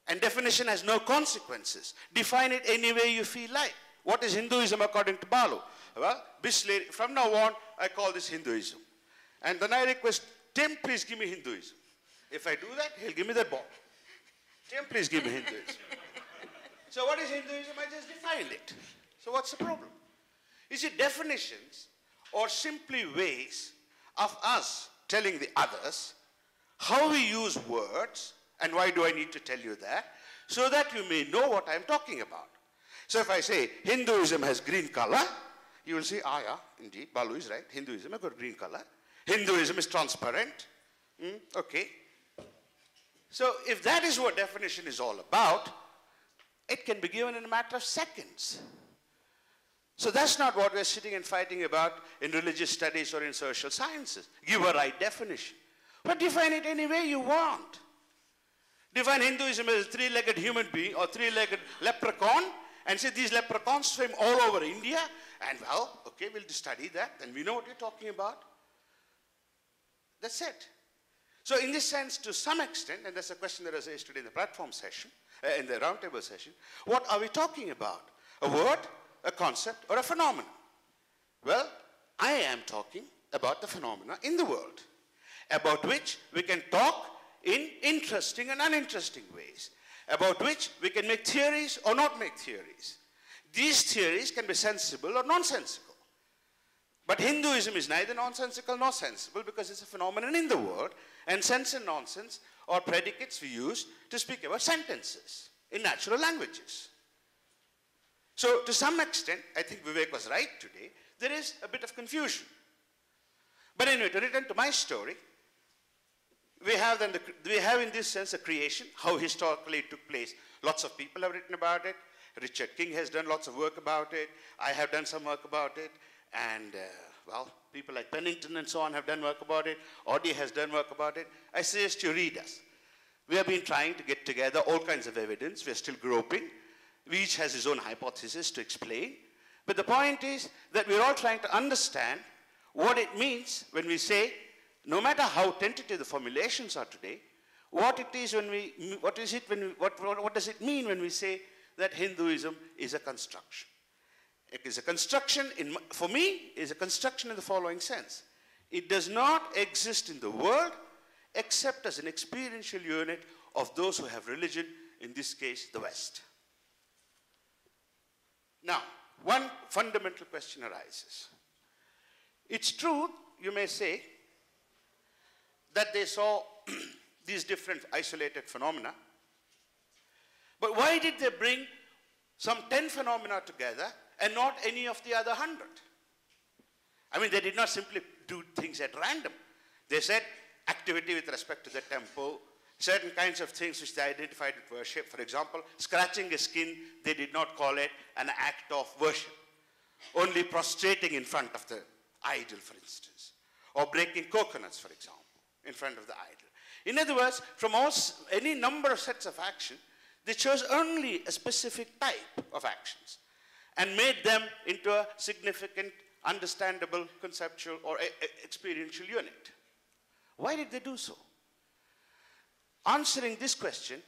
And definition has no consequences. Define it any way you feel like. What is Hinduism according to Balu? Well, from now on, I call this Hinduism. And then I request, Tim, please give me Hinduism. If I do that, he'll give me that ball. Tim, please give me Hinduism. So what is Hinduism? I just defined it. So what's the problem? Is it definitions or simply ways of us telling the others how we use words, and why do I need to tell you that, so that you may know what I'm talking about. So if I say Hinduism has green color, you will say, ah yeah, indeed, Balu is right, Hinduism has got green color. Hinduism is transparent. Okay. So if that is what definition is all about, it can be given in a matter of seconds. So that's not what we're sitting and fighting about in religious studies or in social sciences. Give a right definition. But define it any way you want. Define Hinduism as a three-legged human being or three-legged leprechaun and say these leprechauns swim all over India, and well, okay, we'll study that and we know what you're talking about. That's it. So in this sense, to some extent, and that's a question that was raised today in the platform session, in the roundtable session, what are we talking about? A word, a concept, or a phenomenon? Well, I am talking about the phenomena in the world, about which we can talk in interesting and uninteresting ways, about which we can make theories or not make theories. These theories can be sensible or nonsensical. But Hinduism is neither nonsensical nor sensible because it's a phenomenon in the world, and sense and nonsense are predicates we use to speak about sentences in natural languages. So to some extent, I think Vivek was right today, there is a bit of confusion. But anyway, to return to my story, we have in this sense a creation, how historically it took place. Lots of people have written about it. Richard King has done lots of work about it. I have done some work about it. And, well, people like Pennington and so on have done work about it. Audie has done work about it. I suggest you read us. We have been trying to get together all kinds of evidence. We are still groping. Each has his own hypothesis to explain. But the point is that we're all trying to understand what it means when we say, no matter how tentative the formulations are today, what does it mean when we say that Hinduism is a construction? It is a construction, for me, is a construction in the following sense. It does not exist in the world except as an experiential unit of those who have religion, in this case, the West. Now, one fundamental question arises. It's true, you may say, that they saw these different isolated phenomena, but why did they bring some 10 phenomena together and not any of the other 100? I mean, they did not simply do things at random. They said activity with respect to the temple, certain kinds of things which they identified with worship. For example, scratching a skin, they did not call it an act of worship. Only prostrating in front of the idol, for instance, or breaking coconuts, for example, in front of the idol. In other words, from any number of sets of action, they chose only a specific type of actions and made them into a significant, understandable, conceptual, or experiential unit. Why did they do so? Answering this question,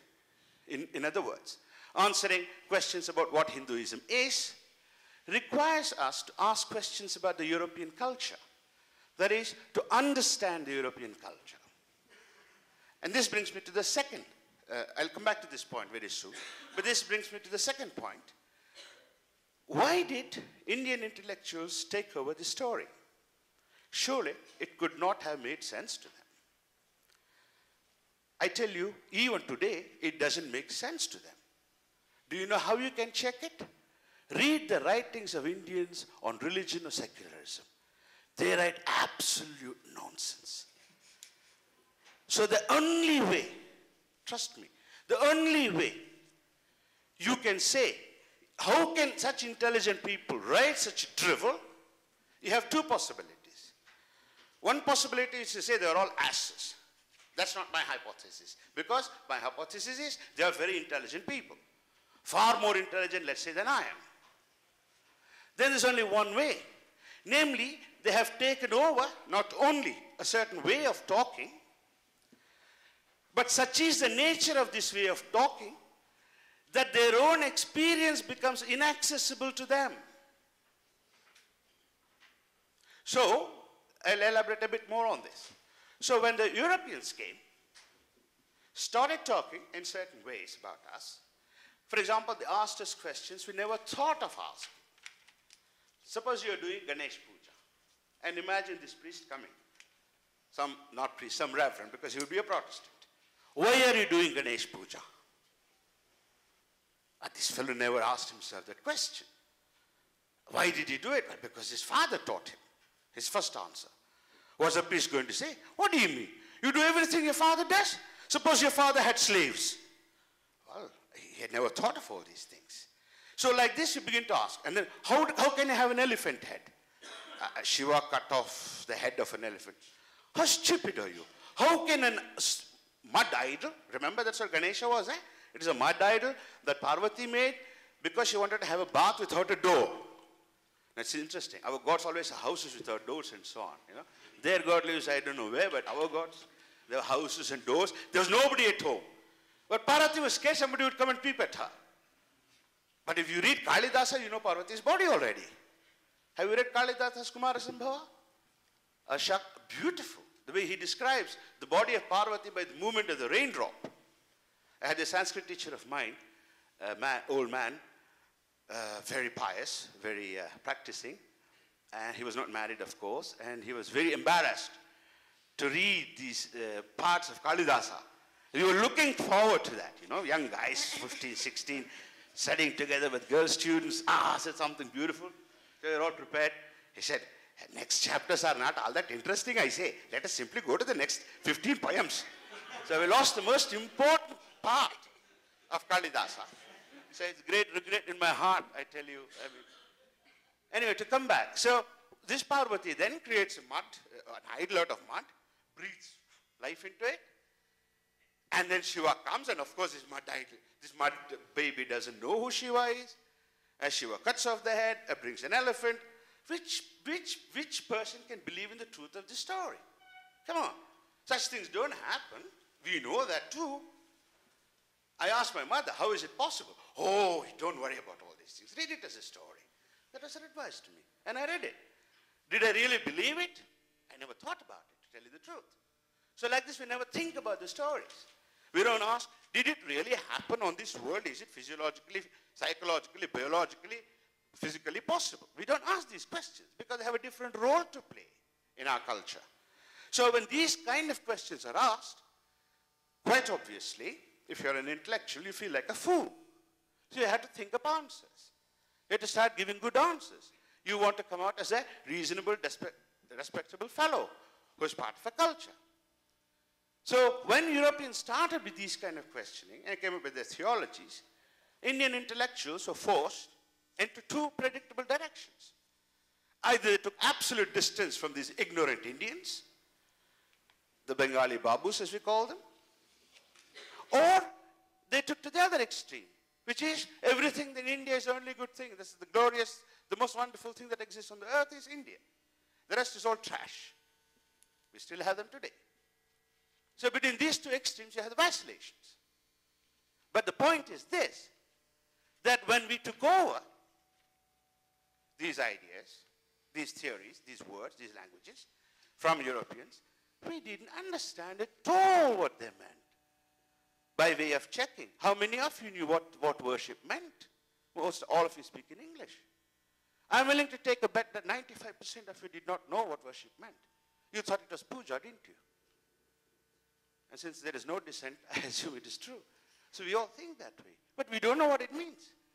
in other words, answering questions about what Hinduism is, requires us to ask questions about the European culture. That is, to understand the European culture. And this brings me to the second. I'll come back to this point very soon. But this brings me to the second point. Why did Indian intellectuals take over the story? Surely it could not have made sense to them. I tell you, even today, it doesn't make sense to them. Do you know how you can check it? Read the writings of Indians on religion or secularism. They write absolute nonsense. So the only way, trust me, the only way you can say, how can such intelligent people write such drivel? You have two possibilities. One possibility is to say they're all asses. That's not my hypothesis. Because my hypothesis is they are very intelligent people. Far more intelligent, let's say, than I am. Then there's only one way. Namely, they have taken over not only a certain way of talking, but such is the nature of this way of talking that their own experience becomes inaccessible to them. So, I'll elaborate a bit more on this. So when the Europeans came, started talking in certain ways about us, for example, they asked us questions we never thought of asking. Suppose you're doing Ganesh Puja, and imagine this priest coming. Not priest, some reverend, because he would be a Protestant. Why are you doing Ganesh Puja? But this fellow never asked himself that question. Why did he do it? Well, because his father taught him. His first answer. Was the priest going to say, what do you mean? You do everything your father does? Suppose your father had slaves. Well, he had never thought of all these things. So like this you begin to ask. And then how can you have an elephant head? Shiva cut off the head of an elephant. How stupid are you? How can a mud idol, remember that's what Ganesha was, eh? It is a mud idol that Parvati made because she wanted to have a bath without a door. That's interesting. Our gods always have houses without doors and so on. You know? Their god lives I don't know where, but our gods, they have houses and doors. There was nobody at home. But Parvati was scared somebody would come and peep at her. But if you read Kalidasa, you know Parvati's body already. Have you read Kalidasa's Kumarasambhava? Beautiful. The way he describes the body of Parvati by the movement of the raindrop. I had a Sanskrit teacher of mine, old man, very pious, very practicing. And he was not married, of course. And he was very embarrassed to read these parts of Kalidasa. We were looking forward to that, you know, young guys, 15, 16, studying together with girl students. Said something beautiful. So they're all prepared. He said, next chapters are not all that interesting, I say. Let us simply go to the next 15 poems. So we lost the most important part of Kalidasa. So it's great regret in my heart, I tell you. Anyway, to come back. So this Parvati then creates a mud, an idol out of mud, breathes life into it. And then Shiva comes, and of course this mud baby doesn't know who Shiva is. As Shiva cuts off the head, brings an elephant. Which person can believe in the truth of this story? Come on. Such things don't happen. We know that too. I asked my mother, how is it possible? Oh, don't worry about all these things. Read it as a story. That was her advice to me. And I read it. Did I really believe it? I never thought about it, to tell you the truth. So like this, we never think about the stories. We don't ask, did it really happen on this world? Is it physiologically, psychologically, biologically, physically possible? We don't ask these questions because they have a different role to play in our culture. So when these kind of questions are asked, quite obviously, if you're an intellectual, you feel like a fool. So you have to think of answers. You have to start giving good answers. You want to come out as a reasonable, respectable fellow who is part of a culture. So when Europeans started with these kind of questioning and came up with their theologies, Indian intellectuals were forced into two predictable directions. Either they took absolute distance from these ignorant Indians, the Bengali Babus as we call them, or they took to the other extreme, which is everything in India is the only good thing. This is the glorious, the most wonderful thing that exists on the earth is India. The rest is all trash. We still have them today. So between these two extremes, you have the vacillations. But the point is this, that when we took over these ideas, these theories, these words, these languages from Europeans, we didn't understand at all what they meant. By way of checking, how many of you knew what worship meant? Most all of you speak in English. I'm willing to take a bet that 95% of you did not know what worship meant. You thought it was puja, didn't you? And since there is no dissent, I assume it is true. So we all think that way. But we don't know what it means.